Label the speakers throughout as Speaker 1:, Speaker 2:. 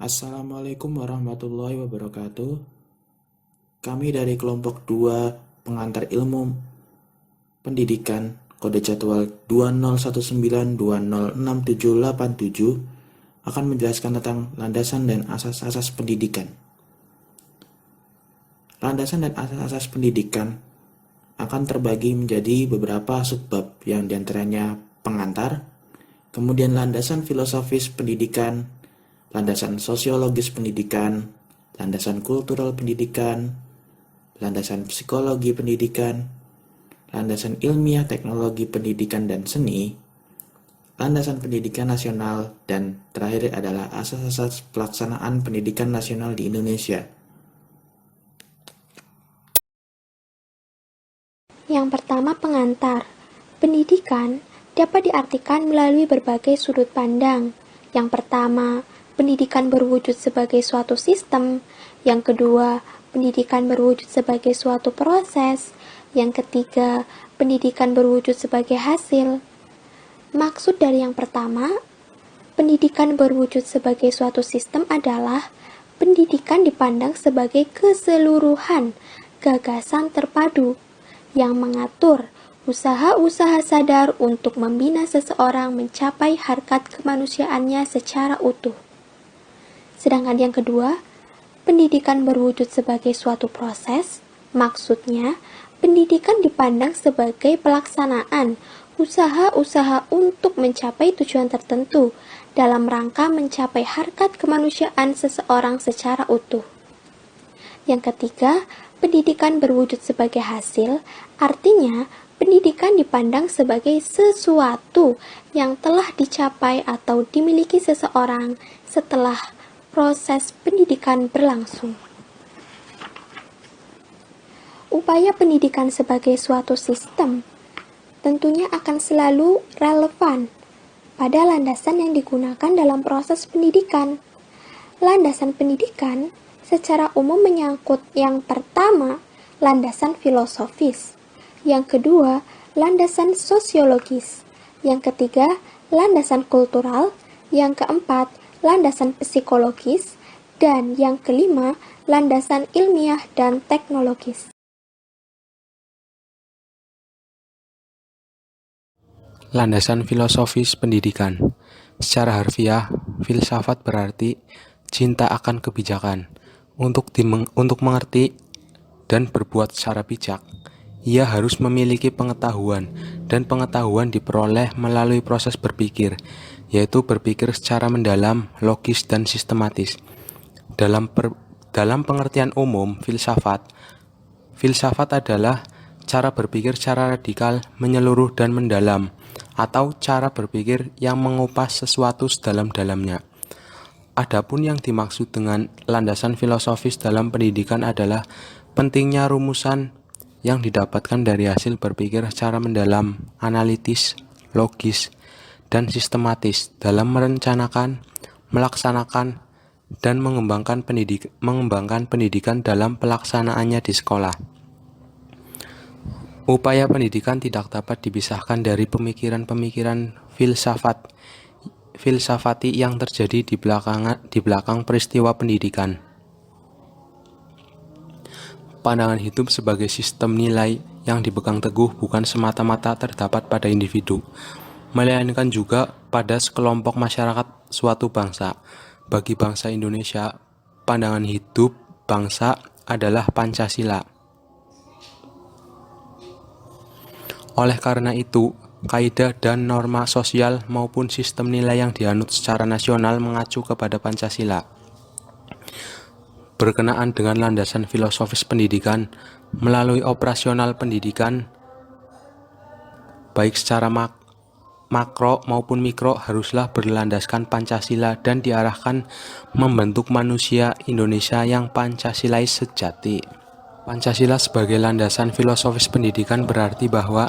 Speaker 1: Assalamualaikum warahmatullahi wabarakatuh. Kami dari kelompok 2 pengantar ilmu pendidikan kode jadwal 2019206787 akan menjelaskan tentang landasan dan asas-asas pendidikan. Landasan dan asas-asas pendidikan akan terbagi menjadi beberapa subbab yang diantaranya pengantar, kemudian landasan filosofis pendidikan, landasan sosiologis pendidikan, landasan kultural pendidikan, landasan psikologi pendidikan, landasan ilmiah teknologi pendidikan dan seni, landasan pendidikan nasional, dan terakhir adalah asas-asas pelaksanaan pendidikan nasional di Indonesia.
Speaker 2: Yang pertama, pengantar. Pendidikan dapat diartikan melalui berbagai sudut pandang. Yang pertama, pendidikan berwujud sebagai suatu sistem. Yang kedua, pendidikan berwujud sebagai suatu proses. Yang ketiga, pendidikan berwujud sebagai hasil. Maksud dari yang pertama, pendidikan berwujud sebagai suatu sistem adalah pendidikan dipandang sebagai keseluruhan gagasan terpadu yang mengatur usaha-usaha sadar untuk membina seseorang mencapai harkat kemanusiaannya secara utuh. Sedangkan yang kedua, pendidikan berwujud sebagai suatu proses, maksudnya pendidikan dipandang sebagai pelaksanaan usaha-usaha untuk mencapai tujuan tertentu dalam rangka mencapai harkat kemanusiaan seseorang secara utuh. Yang ketiga, pendidikan berwujud sebagai hasil, artinya pendidikan dipandang sebagai sesuatu yang telah dicapai atau dimiliki seseorang setelah proses pendidikan berlangsung. Upaya pendidikan sebagai suatu sistem tentunya akan selalu relevan pada landasan yang digunakan dalam proses pendidikan. Landasan pendidikan secara umum menyangkut yang pertama, landasan filosofis, yang kedua, landasan sosiologis, yang ketiga, landasan kultural, yang keempat, landasan psikologis, dan yang kelima, landasan ilmiah dan teknologis.
Speaker 3: Landasan filosofis pendidikan. Secara harfiah, filsafat berarti cinta akan kebijakan. Untuk mengerti dan berbuat secara bijak, ia harus memiliki pengetahuan, dan pengetahuan diperoleh melalui proses berpikir, yaitu berpikir secara mendalam, logis, dan sistematis. Dalam pengertian umum filsafat adalah cara berpikir secara radikal, menyeluruh, dan mendalam, atau cara berpikir yang mengupas sesuatu sedalam-dalamnya. Adapun yang dimaksud dengan landasan filosofis dalam pendidikan adalah pentingnya rumusan yang didapatkan dari hasil berpikir secara mendalam, analitis, logis, dan sistematis dalam merencanakan, melaksanakan, dan mengembangkan pendidikan dalam pelaksanaannya di sekolah. Upaya pendidikan tidak dapat dipisahkan dari pemikiran-pemikiran filsafati yang terjadi di belakang peristiwa pendidikan. Pandangan hidup sebagai sistem nilai yang dipegang teguh bukan semata-mata terdapat pada individu, melainkan juga pada sekelompok masyarakat suatu bangsa. Bagi bangsa Indonesia, pandangan hidup bangsa adalah Pancasila. Oleh karena itu, kaidah dan norma sosial maupun sistem nilai yang dianut secara nasional mengacu kepada Pancasila. Berkenaan dengan landasan filosofis pendidikan, melalui operasional pendidikan, baik secara makro maupun mikro haruslah berlandaskan Pancasila dan diarahkan membentuk manusia Indonesia yang Pancasilais sejati. Pancasila sebagai landasan filosofis pendidikan berarti bahwa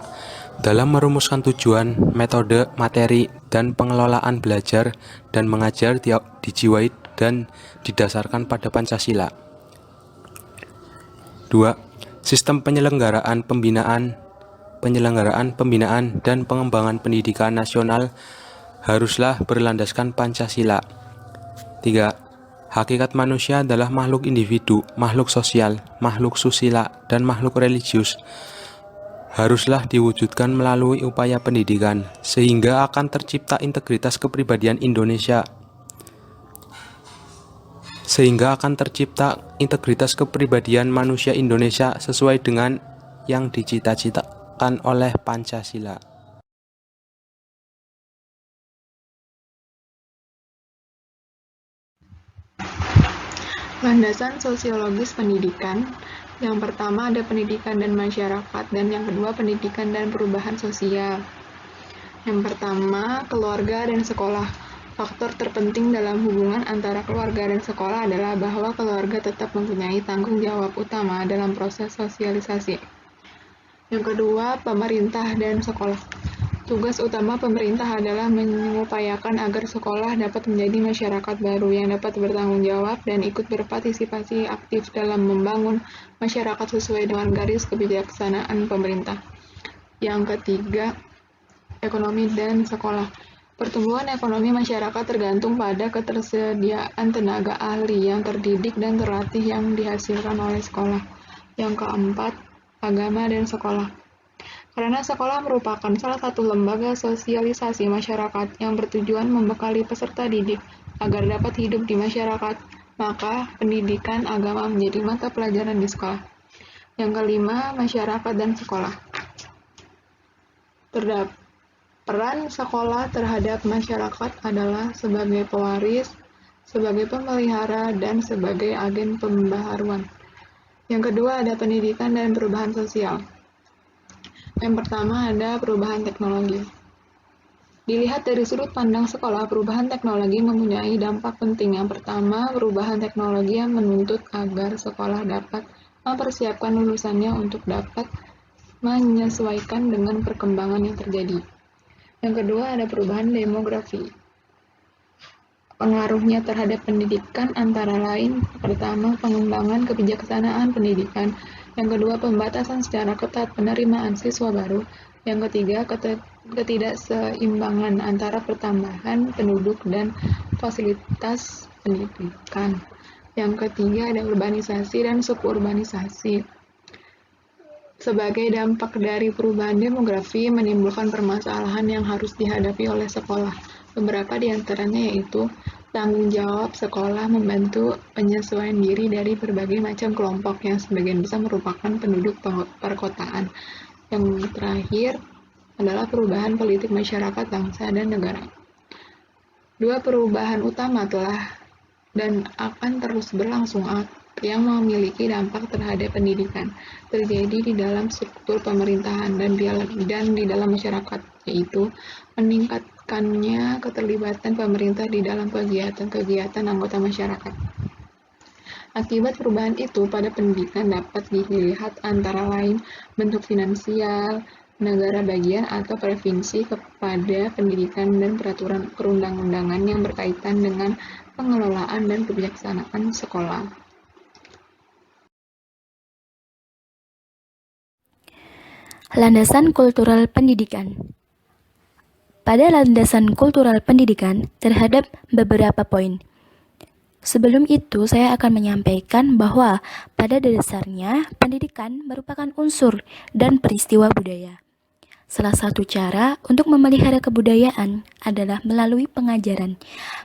Speaker 3: dalam merumuskan tujuan, metode, materi, dan pengelolaan belajar dan mengajar dijiwai dan didasarkan pada Pancasila. 2. Sistem penyelenggaraan pembinaan dan pengembangan pendidikan nasional haruslah berlandaskan Pancasila. 3. Hakikat manusia adalah makhluk individu, makhluk sosial, makhluk susila, dan makhluk religius. Haruslah diwujudkan melalui upaya pendidikan, sehingga akan tercipta integritas kepribadian Indonesia. Sehingga akan tercipta integritas kepribadian manusia Indonesia sesuai dengan yang dicita-citakan oleh Pancasila.
Speaker 4: Landasan sosiologis pendidikan. Yang pertama ada pendidikan dan masyarakat, dan yang kedua pendidikan dan perubahan sosial. Yang pertama, keluarga dan sekolah. Faktor terpenting dalam hubungan antara keluarga dan sekolah adalah bahwa keluarga tetap mempunyai tanggung jawab utama dalam proses sosialisasi. Yang kedua, pemerintah dan sekolah. Tugas utama pemerintah adalah mengupayakan agar sekolah dapat menjadi masyarakat baru yang dapat bertanggung jawab dan ikut berpartisipasi aktif dalam membangun masyarakat sesuai dengan garis kebijaksanaan pemerintah. Yang ketiga, ekonomi dan sekolah. Pertumbuhan ekonomi masyarakat tergantung pada ketersediaan tenaga ahli yang terdidik dan terlatih yang dihasilkan oleh sekolah. Yang keempat, agama dan sekolah. Karena sekolah merupakan salah satu lembaga sosialisasi masyarakat yang bertujuan membekali peserta didik agar dapat hidup di masyarakat, maka pendidikan agama menjadi mata pelajaran di sekolah. Yang kelima, masyarakat dan sekolah. Peran sekolah terhadap masyarakat adalah sebagai pewaris, sebagai pemelihara, dan sebagai agen pembaharuan. Yang kedua ada pendidikan dan perubahan sosial. Yang pertama ada perubahan teknologi. Dilihat dari sudut pandang sekolah, perubahan teknologi mempunyai dampak penting. Yang pertama, perubahan teknologi yang menuntut agar sekolah dapat mempersiapkan lulusannya untuk dapat menyesuaikan dengan perkembangan yang terjadi. Yang kedua ada perubahan demografi. Pengaruhnya terhadap pendidikan antara lain, pertama, pengembangan kebijaksanaan pendidikan. Yang kedua, pembatasan secara ketat penerimaan siswa baru. Yang ketiga, ketidakseimbangan antara pertambahan penduduk dan fasilitas pendidikan. Yang ketiga, ada urbanisasi dan suburbanisasi. Sebagai dampak dari perubahan demografi, menimbulkan permasalahan yang harus dihadapi oleh sekolah. Beberapa di antaranya yaitu tanggung jawab sekolah membantu penyesuaian diri dari berbagai macam kelompok yang sebagian besar merupakan penduduk perkotaan. Yang terakhir adalah perubahan politik masyarakat, bangsa, dan negara. Dua perubahan utama telah dan akan terus berlangsung yang memiliki dampak terhadap pendidikan terjadi di dalam struktur pemerintahan dan di dalam masyarakat, yaitu meningkatkannya keterlibatan pemerintah di dalam kegiatan-kegiatan anggota masyarakat. Akibat perubahan itu pada pendidikan dapat dilihat antara lain bentuk finansial, negara bagian atau provinsi kepada pendidikan dan peraturan perundang-undangan yang berkaitan dengan pengelolaan dan kebijaksanaan sekolah.
Speaker 5: Landasan kultural pendidikan. Pada landasan kultural pendidikan terhadap beberapa poin. Sebelum itu, saya akan menyampaikan bahwa pada dasarnya pendidikan merupakan unsur dan peristiwa budaya. Salah satu cara untuk memelihara kebudayaan adalah melalui pengajaran.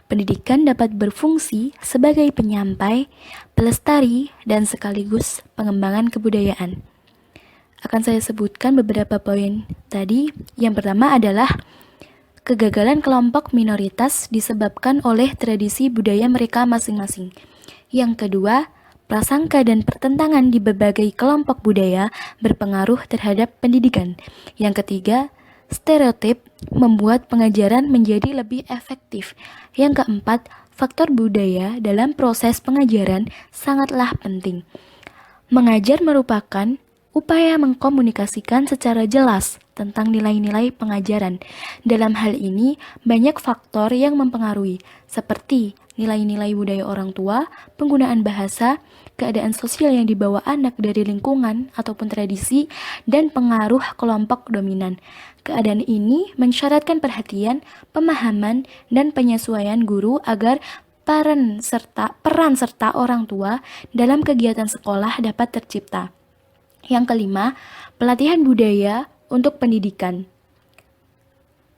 Speaker 5: Pendidikan dapat berfungsi sebagai penyampai, pelestari, dan sekaligus pengembangan kebudayaan. Akan saya sebutkan beberapa poin tadi. Yang pertama adalah kegagalan kelompok minoritas disebabkan oleh tradisi budaya mereka masing-masing. Yang kedua, prasangka dan pertentangan di berbagai kelompok budaya berpengaruh terhadap pendidikan. Yang ketiga, stereotip membuat pengajaran menjadi lebih efektif. Yang keempat, faktor budaya dalam proses pengajaran sangatlah penting. Mengajar merupakan upaya mengkomunikasikan secara jelas tentang nilai-nilai pengajaran. Dalam hal ini, banyak faktor yang mempengaruhi, seperti nilai-nilai budaya orang tua, penggunaan bahasa, keadaan sosial yang dibawa anak dari lingkungan ataupun tradisi, dan pengaruh kelompok dominan. Keadaan ini mensyaratkan perhatian, pemahaman, dan penyesuaian guru agar peran serta orang tua dalam kegiatan sekolah dapat tercipta. Yang kelima, pelatihan budaya untuk pendidikan.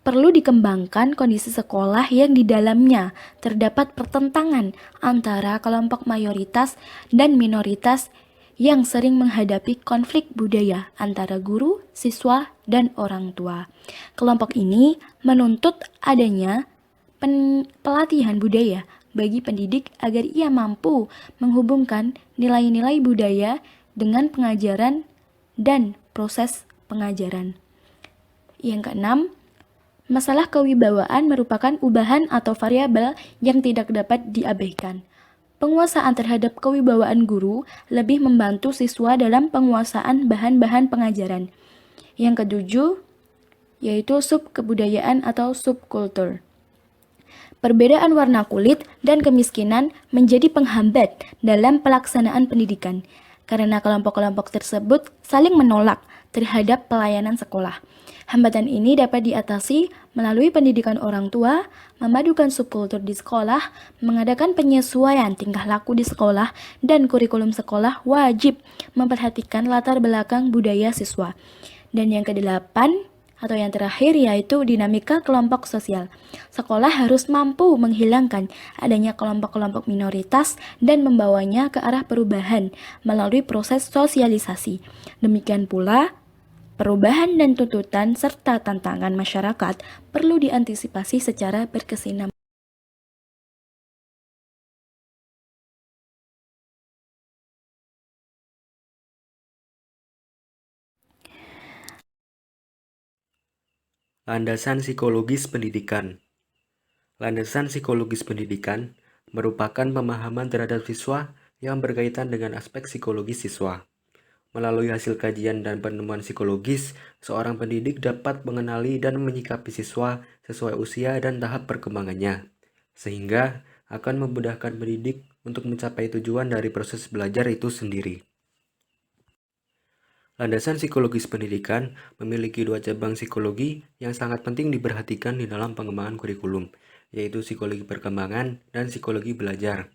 Speaker 5: Perlu dikembangkan kondisi sekolah yang di dalamnya terdapat pertentangan antara kelompok mayoritas dan minoritas yang sering menghadapi konflik budaya antara guru, siswa, dan orang tua. Kelompok ini menuntut adanya pelatihan budaya bagi pendidik agar ia mampu menghubungkan nilai-nilai budaya dengan pengajaran dan proses pengajaran. Yang keenam, masalah kewibawaan merupakan ubahan atau variabel yang tidak dapat diabaikan. Penguasaan terhadap kewibawaan guru lebih membantu siswa dalam penguasaan bahan-bahan pengajaran. Yang ketujuh, yaitu subkebudayaan atau subkultur. Perbedaan warna kulit dan kemiskinan menjadi penghambat dalam pelaksanaan pendidikan, karena kelompok-kelompok tersebut saling menolak terhadap pelayanan sekolah. Hambatan ini dapat diatasi melalui pendidikan orang tua, memadukan subkultur di sekolah, mengadakan penyesuaian tingkah laku di sekolah, dan kurikulum sekolah wajib memperhatikan latar belakang budaya siswa. Dan yang kedelapan, atau yang terakhir, yaitu dinamika kelompok sosial. Sekolah harus mampu menghilangkan adanya kelompok-kelompok minoritas dan membawanya ke arah perubahan melalui proses sosialisasi. Demikian pula, perubahan dan tuntutan serta tantangan masyarakat perlu diantisipasi secara berkesinambungan.
Speaker 3: Landasan psikologis pendidikan. Landasan psikologis pendidikan merupakan pemahaman terhadap siswa yang berkaitan dengan aspek psikologis siswa. Melalui hasil kajian dan penemuan psikologis, seorang pendidik dapat mengenali dan menyikapi siswa sesuai usia dan tahap perkembangannya, sehingga akan memudahkan pendidik untuk mencapai tujuan dari proses belajar itu sendiri. Landasan psikologis pendidikan memiliki dua cabang psikologi yang sangat penting diperhatikan di dalam pengembangan kurikulum, yaitu psikologi perkembangan dan psikologi belajar.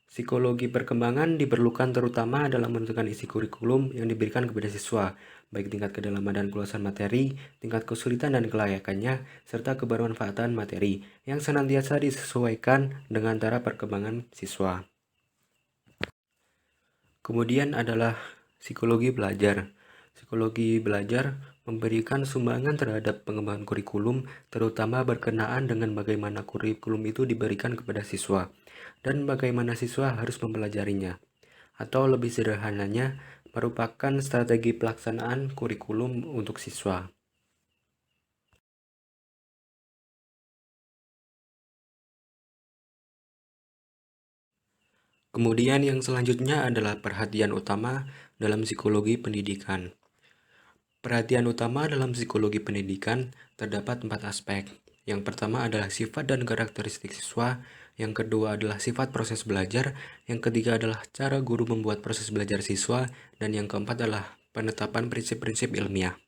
Speaker 3: Psikologi perkembangan diperlukan terutama dalam menentukan isi kurikulum yang diberikan kepada siswa, baik tingkat kedalaman dan keluasan materi, tingkat kesulitan dan kelayakannya, serta kebermanfaatan materi yang senantiasa disesuaikan dengan taraf perkembangan siswa. Kemudian adalah psikologi belajar. Psikologi belajar memberikan sumbangan terhadap pengembangan kurikulum, terutama berkenaan dengan bagaimana kurikulum itu diberikan kepada siswa, dan bagaimana siswa harus mempelajarinya. Atau lebih sederhananya, merupakan strategi pelaksanaan kurikulum untuk siswa. Kemudian yang selanjutnya adalah perhatian utama dalam psikologi pendidikan. Perhatian utama dalam psikologi pendidikan terdapat 4 aspek. Yang pertama adalah sifat dan karakteristik siswa, yang kedua adalah sifat proses belajar, yang ketiga adalah cara guru membuat proses belajar siswa, dan yang keempat adalah penetapan prinsip-prinsip ilmiah.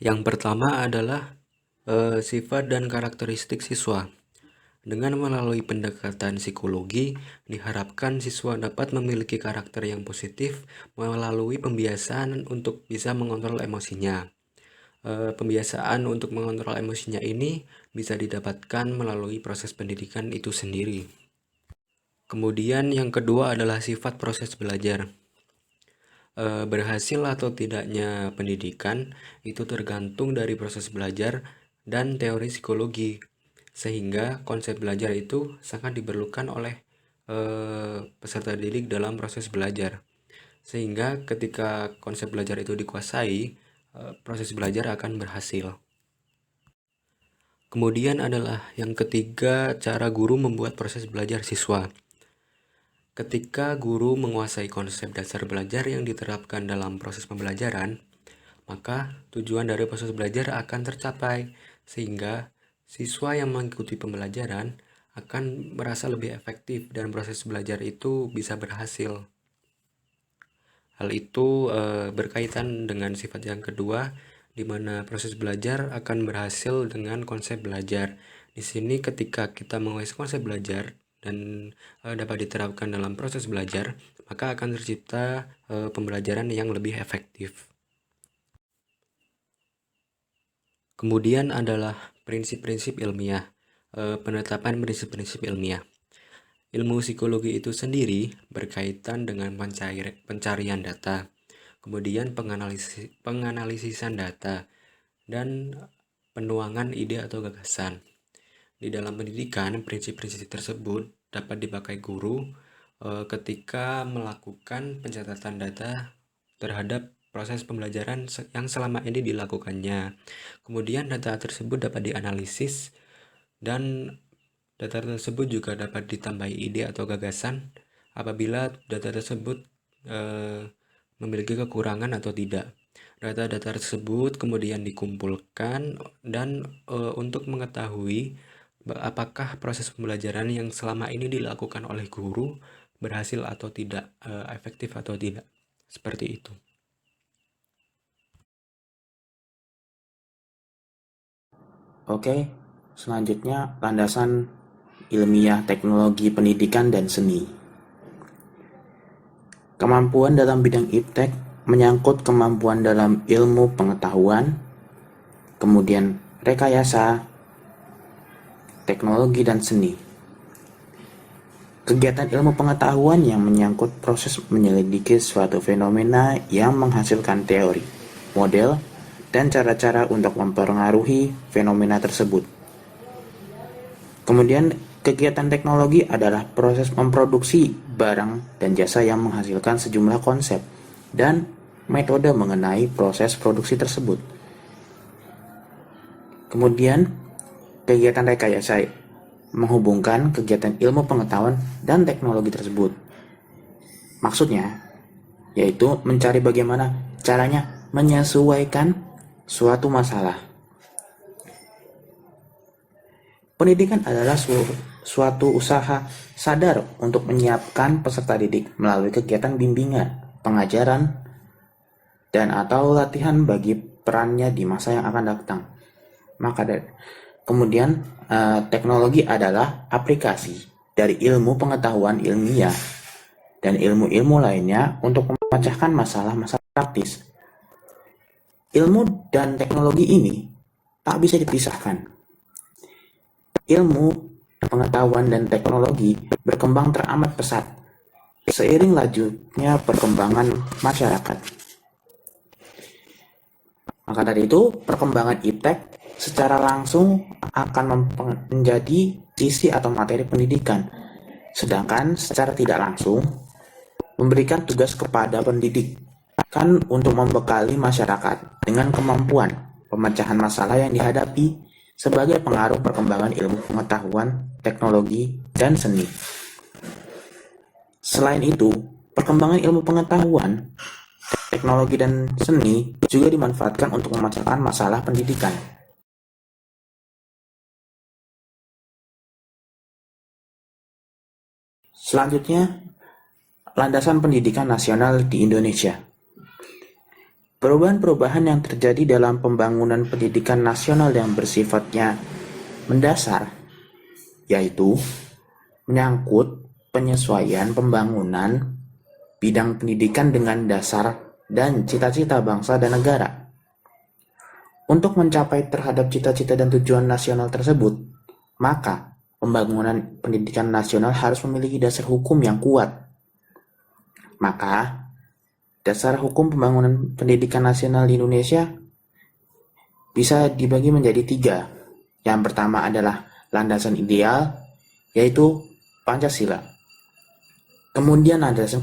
Speaker 3: Yang pertama adalah sifat dan karakteristik siswa. Dengan melalui pendekatan psikologi, diharapkan siswa dapat memiliki karakter yang positif melalui pembiasaan untuk bisa mengontrol emosinya. Pembiasaan untuk mengontrol emosinya ini bisa didapatkan melalui proses pendidikan itu sendiri. Kemudian yang kedua adalah sifat proses belajar. Berhasil atau tidaknya pendidikan itu tergantung dari proses belajar dan teori psikologi. Sehingga konsep belajar itu sangat diperlukan oleh peserta didik dalam proses belajar. Sehingga ketika konsep belajar itu dikuasai, proses belajar akan berhasil. Kemudian adalah yang ketiga, cara guru membuat proses belajar siswa. Ketika guru menguasai konsep dasar belajar yang diterapkan dalam proses pembelajaran, maka tujuan dari proses belajar akan tercapai, sehingga siswa yang mengikuti pembelajaran akan merasa lebih efektif dan proses belajar itu bisa berhasil. Hal itu berkaitan dengan sifat yang kedua, di mana proses belajar akan berhasil dengan konsep belajar, Di sini ketika kita menguasai konsep belajar dan dapat diterapkan dalam proses belajar, maka akan tercipta pembelajaran yang lebih efektif. Kemudian adalah prinsip-prinsip ilmiah, penetapan prinsip-prinsip ilmiah. Ilmu psikologi itu sendiri berkaitan dengan pencarian data, kemudian penganalisisan data, dan penuangan ide atau gagasan. Di dalam pendidikan, prinsip-prinsip tersebut dapat dipakai guru ketika melakukan pencatatan data terhadap proses pembelajaran yang selama ini dilakukannya. Kemudian data tersebut dapat dianalisis dan data tersebut juga dapat ditambahi ide atau gagasan apabila data tersebut memiliki kekurangan atau tidak. Data-data tersebut kemudian dikumpulkan dan untuk mengetahui apakah proses pembelajaran yang selama ini dilakukan oleh guru berhasil atau tidak, efektif atau tidak. Seperti itu.
Speaker 1: Oke, selanjutnya landasan ilmiah teknologi pendidikan dan seni. Kemampuan dalam bidang iptek menyangkut kemampuan dalam ilmu pengetahuan, kemudian rekayasa, teknologi dan seni. Kegiatan ilmu pengetahuan yang menyangkut proses menyelidiki suatu fenomena yang menghasilkan teori, model, dan cara-cara untuk mempengaruhi fenomena tersebut. Kemudian, kegiatan teknologi adalah proses memproduksi barang dan jasa yang menghasilkan sejumlah konsep dan metode mengenai proses produksi tersebut. Kemudian, kegiatan rekayasa menghubungkan kegiatan ilmu pengetahuan dan teknologi tersebut. Maksudnya, yaitu mencari bagaimana caranya menyesuaikan suatu masalah. Pendidikan adalah suatu usaha sadar untuk menyiapkan peserta didik melalui kegiatan bimbingan, pengajaran, dan atau latihan bagi perannya di masa yang akan datang. Kemudian teknologi adalah aplikasi dari ilmu pengetahuan ilmiah dan ilmu-ilmu lainnya untuk memecahkan masalah-masalah praktis. Ilmu dan teknologi ini tak bisa dipisahkan. Ilmu, pengetahuan, dan teknologi berkembang teramat pesat seiring lajunya perkembangan masyarakat. Maka dari itu, perkembangan iptek secara langsung akan menjadi isi atau materi pendidikan, sedangkan secara tidak langsung memberikan tugas kepada pendidik kan untuk membekali masyarakat dengan kemampuan pemecahan masalah yang dihadapi sebagai pengaruh perkembangan ilmu pengetahuan, teknologi, dan seni. Selain itu, perkembangan ilmu pengetahuan, teknologi, dan seni juga dimanfaatkan untuk memecahkan masalah pendidikan. Selanjutnya, landasan pendidikan nasional di Indonesia. Perubahan-perubahan yang terjadi dalam pembangunan pendidikan nasional yang bersifatnya mendasar, yaitu menyangkut penyesuaian pembangunan bidang pendidikan dengan dasar dan cita-cita bangsa dan negara. Untuk mencapai terhadap cita-cita dan tujuan nasional tersebut, maka pembangunan pendidikan nasional harus memiliki dasar hukum yang kuat. Maka, dasar hukum pembangunan pendidikan nasional di Indonesia bisa dibagi menjadi 3. Yang pertama adalah landasan ideal, yaitu Pancasila. Kemudian landasan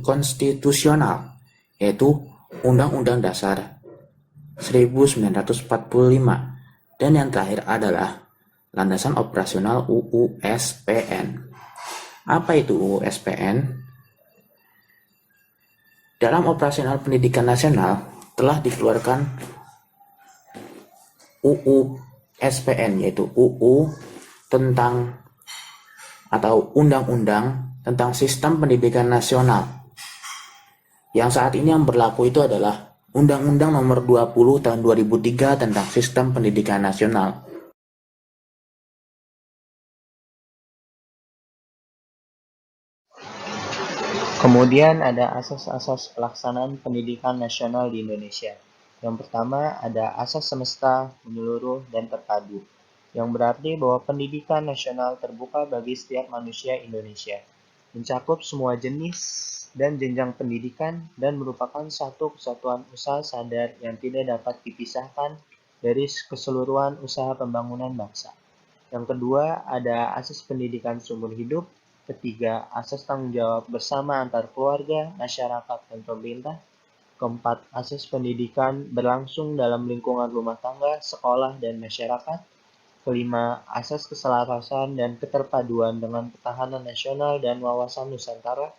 Speaker 1: konstitusional, yaitu Undang-Undang Dasar 1945. Dan yang terakhir adalah landasan operasional UU SPN. Apa itu UU SPN? Dalam operasional pendidikan nasional telah dikeluarkan UU SPN, yaitu UU tentang atau Undang-Undang tentang Sistem Pendidikan Nasional. Yang saat ini yang berlaku itu adalah Undang-Undang Nomor 20 Tahun 2003 tentang Sistem Pendidikan Nasional.
Speaker 6: Kemudian ada asas-asas pelaksanaan pendidikan nasional di Indonesia. Yang pertama ada asas semesta, menyeluruh, dan terpadu, yang berarti bahwa pendidikan nasional terbuka bagi setiap manusia Indonesia, mencakup semua jenis dan jenjang pendidikan dan merupakan satu kesatuan usaha sadar yang tidak dapat dipisahkan dari keseluruhan usaha pembangunan bangsa. Yang kedua, ada asas pendidikan seumur hidup. Ketiga, asas tanggung jawab bersama antar keluarga, masyarakat, dan pemerintah. Keempat, asas pendidikan berlangsung dalam lingkungan rumah tangga, sekolah, dan masyarakat. Kelima, asas keselarasan dan keterpaduan dengan ketahanan nasional dan wawasan Nusantara.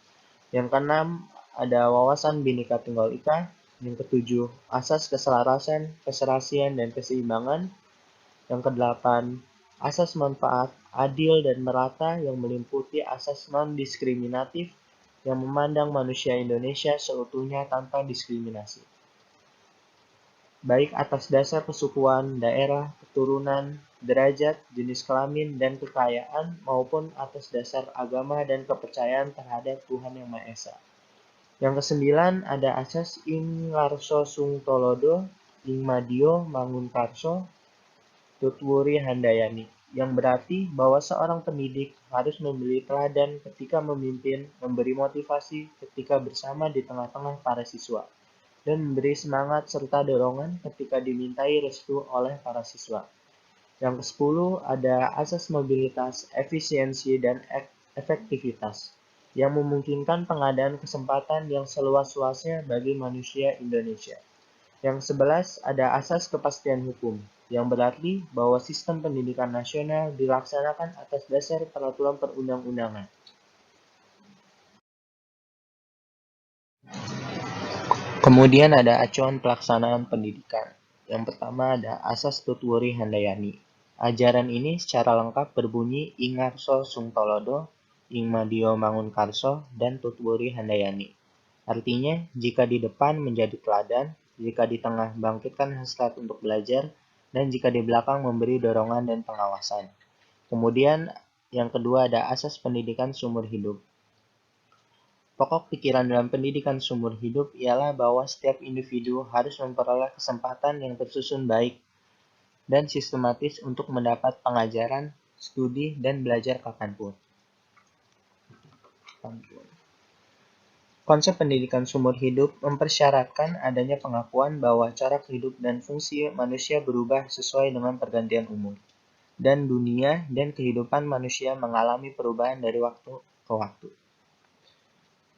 Speaker 6: Yang keenam, ada wawasan Bhinneka Tunggal Ika. Yang ketujuh, asas keselarasan, keserasian, dan keseimbangan. Yang kedelapan, asas manfaat adil dan merata yang meliputi asas non-diskriminatif yang memandang manusia Indonesia seutuhnya tanpa diskriminasi, baik atas dasar kesukuan, daerah, keturunan, derajat, jenis kelamin, dan kekayaan, maupun atas dasar agama dan kepercayaan terhadap Tuhan Yang Maha Esa. Yang kesembilan, ada asas Ing Ngarso Sung Tolodo, Ing Madio Mangunkarso, Tutwuri Handayani, yang berarti bahwa seorang pendidik harus memberi teladan ketika memimpin, memberi motivasi ketika bersama di tengah-tengah para siswa, dan memberi semangat serta dorongan ketika dimintai restu oleh para siswa. Yang ke-10 ada asas mobilitas, efisiensi, dan efektivitas, yang memungkinkan pengadaan kesempatan yang seluas-luasnya bagi manusia Indonesia. Yang 11 ada asas kepastian hukum, yang berarti bahwa sistem pendidikan nasional dilaksanakan atas dasar peraturan perundang-undangan. Kemudian ada acuan pelaksanaan pendidikan. Yang pertama ada asas Tutwuri Handayani. Ajaran ini secara lengkap berbunyi Ing Ngarso Sung Tolodo, Ing Madio Mangunkarso, dan Tutwuri Handayani. Artinya, jika di depan menjadi teladan, jika di tengah bangkitkan hasrat untuk belajar, dan jika di belakang memberi dorongan dan pengawasan. Kemudian, yang kedua ada asas pendidikan seumur hidup. Pokok pikiran dalam pendidikan seumur hidup ialah bahwa setiap individu harus memperoleh kesempatan yang tersusun baik dan sistematis untuk mendapat pengajaran, studi, dan belajar kapanpun. Konsep pendidikan seumur hidup mempersyaratkan adanya pengakuan bahwa cara hidup dan fungsi manusia berubah sesuai dengan pergantian umur, dan dunia dan kehidupan manusia mengalami perubahan dari waktu ke waktu.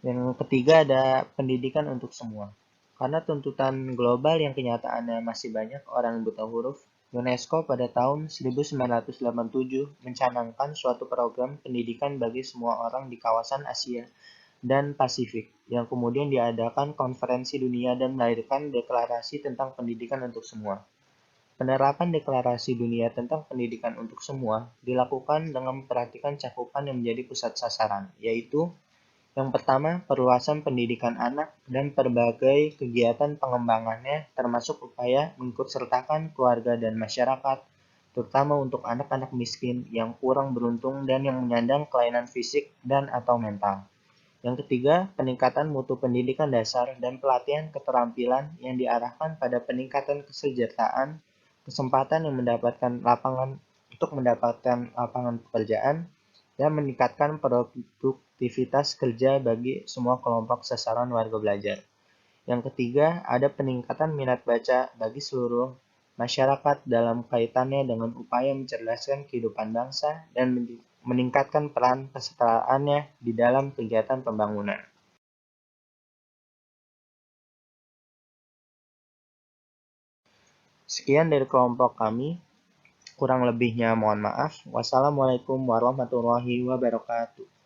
Speaker 6: Yang ketiga ada pendidikan untuk semua. Karena tuntutan global yang kenyataannya masih banyak orang buta huruf, UNESCO pada tahun 1987 mencanangkan suatu program pendidikan bagi semua orang di kawasan Asia dan Pasifik, yang kemudian diadakan konferensi dunia dan melahirkan deklarasi tentang pendidikan untuk semua. Penerapan deklarasi dunia tentang pendidikan untuk semua dilakukan dengan memperhatikan cakupan yang menjadi pusat sasaran, yaitu yang pertama, perluasan pendidikan anak dan berbagai kegiatan pengembangannya termasuk upaya mengikutsertakan keluarga dan masyarakat, terutama untuk anak-anak miskin yang kurang beruntung dan yang menyandang kelainan fisik dan atau mental. Yang ketiga, peningkatan mutu pendidikan dasar dan pelatihan keterampilan yang diarahkan pada peningkatan kesejahteraan, kesempatan yang mendapatkan lapangan pekerjaan, dan meningkatkan produktivitas kerja bagi semua kelompok sasaran warga belajar. Yang ketiga, ada peningkatan minat baca bagi seluruh masyarakat dalam kaitannya dengan upaya mencerdaskan kehidupan bangsa dan meningkatkan peran kesetaraannya di dalam kegiatan pembangunan. Sekian dari kelompok kami, kurang lebihnya mohon maaf. Wassalamualaikum warahmatullahi wabarakatuh.